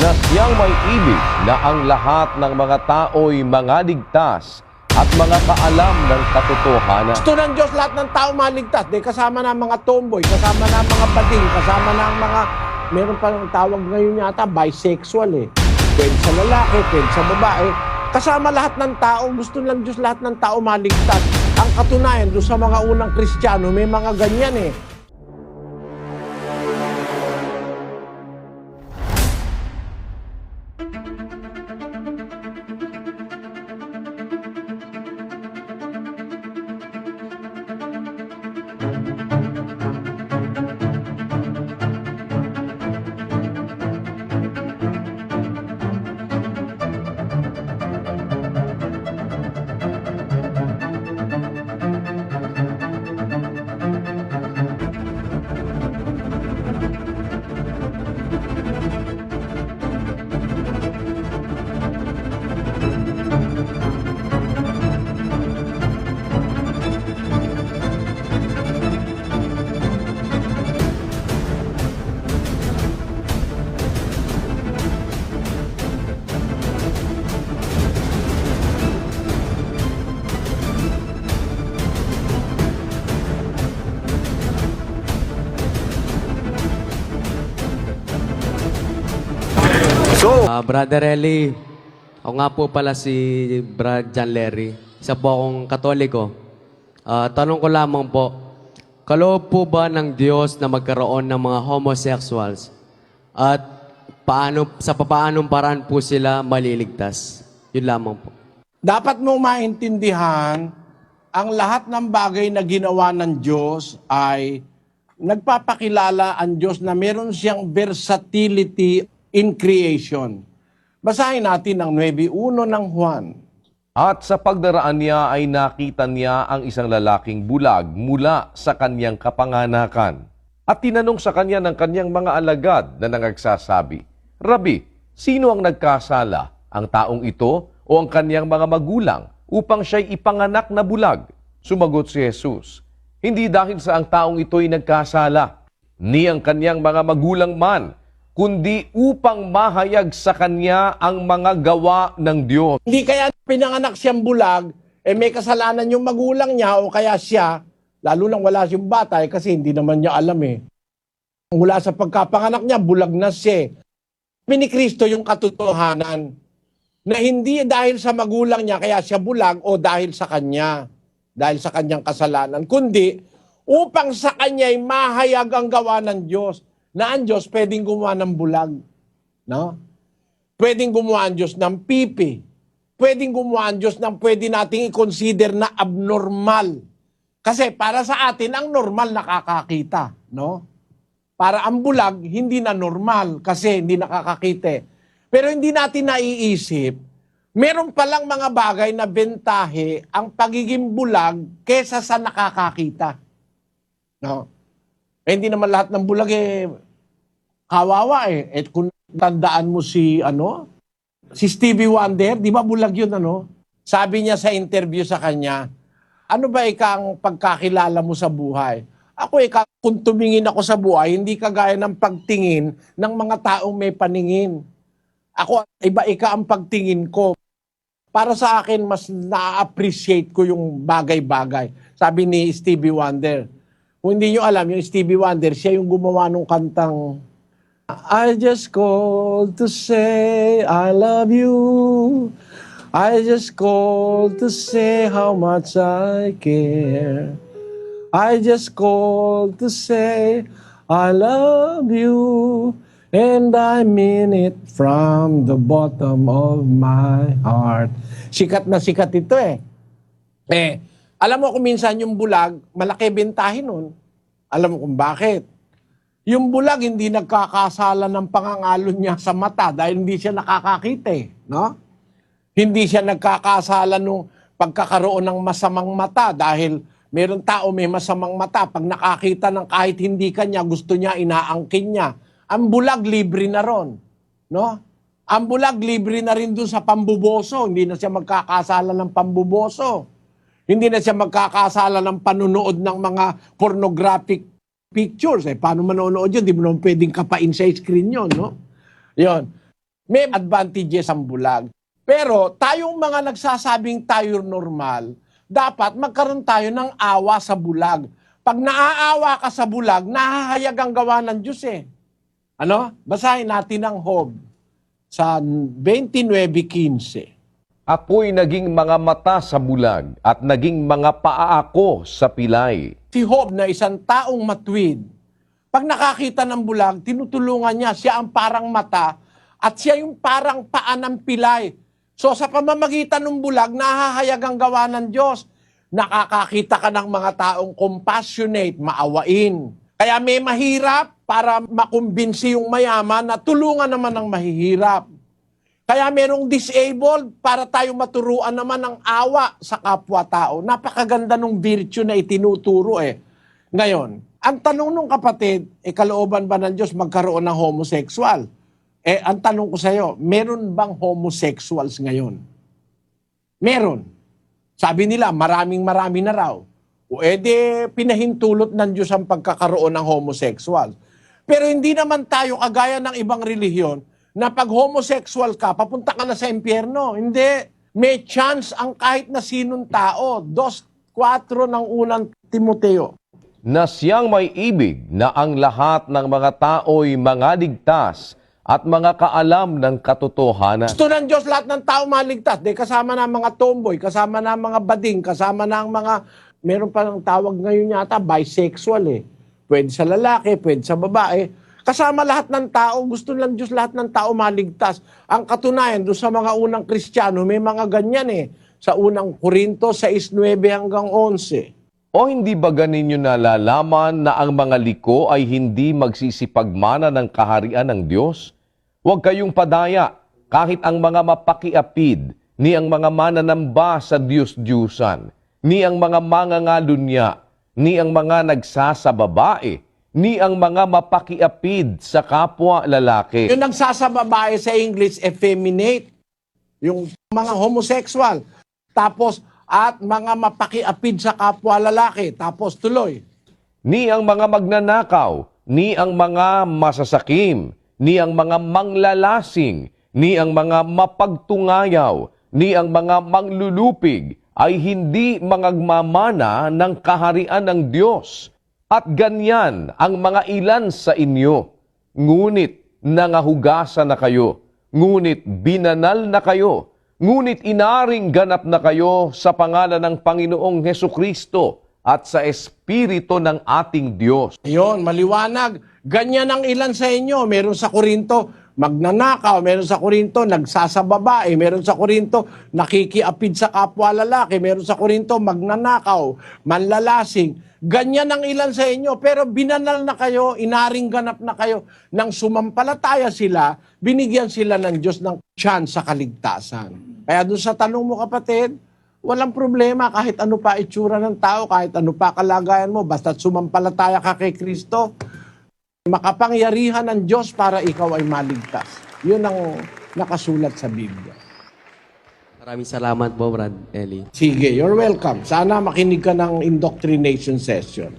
na siyang may ibig na ang lahat ng mga tao'y mga ligtas at mga kaalam ng katotohanan. Gusto ng Diyos lahat ng tao maligtas. Di kasama na ang mga tomboy, kasama na ang mga bading, kasama na ang mga... Meron pa ng tawag ngayon yata, bisexual eh. Pwede sa lalaki, pwede sa babae. Kasama lahat ng tao. Gusto ng Diyos lahat ng tao maligtas. Ang katunayan, doon sa mga unang Kristiyano, may mga ganyan eh. Brother Eli, ako nga po pala si Brad John Larry. Isa po akong Katoliko. Tanong ko lamang po, kaloob po ba ng Diyos na magkaroon ng mga homosexuals? At paanong paraan po sila maliligtas? Yun lamang po. Dapat mong maintindihan, ang lahat ng bagay na ginawa ng Diyos ay nagpapakilala ang Diyos na meron siyang versatility in creation. Basahin natin ang 9:1 ng Juan. At sa pagdaraan niya ay nakita niya ang isang lalaking bulag mula sa kanyang kapanganakan. At tinanong sa kanya ng kanyang mga alagad na nangagsasabi, Rabi, sino ang nagkasala, ang taong ito o ang kanyang mga magulang upang siya'y ipanganak na bulag? Sumagot si Jesus, hindi dahil sa ang taong ito'y nagkasala, ni ang kanyang mga magulang man, kundi upang mahayag sa kanya ang mga gawa ng Diyos. Hindi kaya pinanganak siyang bulag, may kasalanan yung magulang niya o kaya siya, lalo nang wala siyang bata kasi hindi naman niya alam eh. Mula sa pagkapanganak niya, bulag na siya. Ni Kristo yung katotohanan na hindi dahil sa magulang niya kaya siya bulag o dahil sa kanya, dahil sa kanyang kasalanan, kundi upang sa kanya'y mahayag ang gawa ng Diyos. Na ang Diyos pwedeng gumawa ng bulag. No? Pwedeng gumawa ang Diyos ng pipi. Pwedeng gumawa ang Diyos ng pwede nating i-consider na abnormal. Kasi para sa atin, ang normal nakakakita. No? Para ang bulag, hindi na normal kasi hindi nakakakita. Pero hindi natin naiisip, meron palang mga bagay na bentahe ang pagiging bulag kesa sa nakakakita. No? Hindi naman lahat ng bulag kawawa eh. Et kung tandaan mo si Stevie Wonder, di ba bulag yun Sabi niya sa interview sa kanya, ano ba ang pagkakilala mo sa buhay? Ako kung tumingin ako sa buhay, hindi kagaya ng pagtingin ng mga taong may paningin. Ako, iba ang pagtingin ko. Para sa akin, mas na-appreciate ko yung bagay-bagay. Sabi ni Stevie Wonder. Kung hindi nyo alam, yung Stevie Wonder, siya yung gumawa ng kantang I just called to say I love you. I just called to say how much I care. I just called to say I love you. And I mean it from the bottom of my heart. Sikat na sikat ito alam mo kung minsan yung bulag, malaki bentahin nun. Alam mo kung bakit? Yung bulag hindi nagkakasala ng pangangalo niya sa mata dahil hindi siya nakakakita no? Hindi siya nagkakasala nung pagkakaroon ng masamang mata dahil meron tao may masamang mata. Pag nakakita ng kahit hindi kanya, gusto niya, inaangkin niya. Ang bulag, libre na ron. No? Ang bulag, libre na rin dun sa pambuboso. Hindi na siya magkakasala ng pambuboso. Hindi na siya magkakasala ng panunood ng mga pornographic pictures. Paano manonood yun? Di mo naman pwedeng kapain sa screen yun, no? Yun. May advantages ang bulag. Pero tayong mga nagsasabing tayo normal, dapat magkaroon tayo ng awa sa bulag. Pag naaawa ka sa bulag, nahahayag ang gawa ng Diyos eh. Ano? Basahin natin ang Job sa 29:15. Ako'y naging mga mata sa bulag at naging mga paa ako sa pilay. Si Job na isang taong matuwid, pag nakakita ng bulag, tinutulungan niya. Siya ang parang mata at siya yung parang paa ng pilay. So sa pamamagitan ng bulag, nahahayag ang gawa ng Diyos. Nakakakita ka ng mga taong compassionate, maawain. Kaya may mahirap para makumbinsi yung mayaman na tulungan naman ang mahihirap. Kaya merong disabled para tayo maturuan naman ng awa sa kapwa-tao. Napakaganda ng virtue na itinuturo eh. Ngayon, ang tanong nung kapatid, kalooban ba ng Diyos magkaroon ng homosexual? Ang tanong ko sa iyo, meron bang homosexuals ngayon? Meron. Sabi nila, maraming na raw. O pinahintulot ng Diyos ang pagkakaroon ng homosexual. Pero hindi naman tayo kagaya ng ibang relihiyon na pag homosexual ka, papunta ka na sa impyerno. Hindi. May chance ang kahit na sinong tao. 2:4 ng unang Timoteo. Na siyang may ibig na ang lahat ng mga tao'y mga ligtas at mga kaalam ng katotohanan. Gusto ng Diyos lahat ng tao maligtas. Kasama na ang mga tomboy, kasama na ang mga bading, kasama na ang mga... Meron pa ng tawag ngayon yata, bisexual eh. Pwede sa lalaki, pwede sa babae. Kasama lahat ng tao, gusto ng Diyos lahat ng tao maligtas. Ang katunayan, doon sa mga unang Kristiyano, may mga ganyan eh. Sa unang Korinto, 6:9 hanggang 11. O hindi ba ganinyo nalalaman na ang mga liko ay hindi magsisipagmana ng kaharian ng Diyos? Huwag kayong padaya, kahit ang mga mapakiapid, ni ang mga mananamba sa Diyos-Diyusan, ni ang mga mangangalunya, ni ang mga nagsasababae, ni ang mga mapakiapid sa kapwa lalaki. Yung nagsasababae sa English, effeminate. Yung mga homosexual. Tapos, at mga mapakiapid sa kapwa lalaki. Tapos tuloy. Ni ang mga magnanakaw, ni ang mga masasakim, ni ang mga manglalasing, ni ang mga mapagtungayaw, ni ang mga manglulupig, ay hindi mangagmamana ng kaharian ng Diyos. At ganyan ang mga ilan sa inyo. Ngunit nangahugasan na kayo, ngunit binanal na kayo, ngunit inaring ganap na kayo sa pangalan ng Panginoong Hesukristo at sa Espiritu ng ating Diyos. Ayun, maliwanag. Ganyan ang ilan sa inyo. Meron sa Korinto, magnanakaw. Meron sa Korinto, nagsasababae. Meron sa Korinto, nakikiapid sa kapwa lalaki. Meron sa Korinto, magnanakaw, manlalasing. Ganyan ang ilan sa inyo. Pero binanal na kayo, inaring ganap na kayo. Nang sumampalataya sila, binigyan sila ng Diyos ng chance sa kaligtasan. Kaya doon sa tanong mo kapatid, walang problema kahit ano pa itsura ng tao, kahit ano pa kalagayan mo, basta't sumampalataya ka kay Kristo, makapangyarihan ng Diyos para ikaw ay maligtas. Yun ang nakasulat sa Biblia. Maraming salamat po, Brad Eli. Sige, you're welcome. Sana makinig ka ng indoctrination session.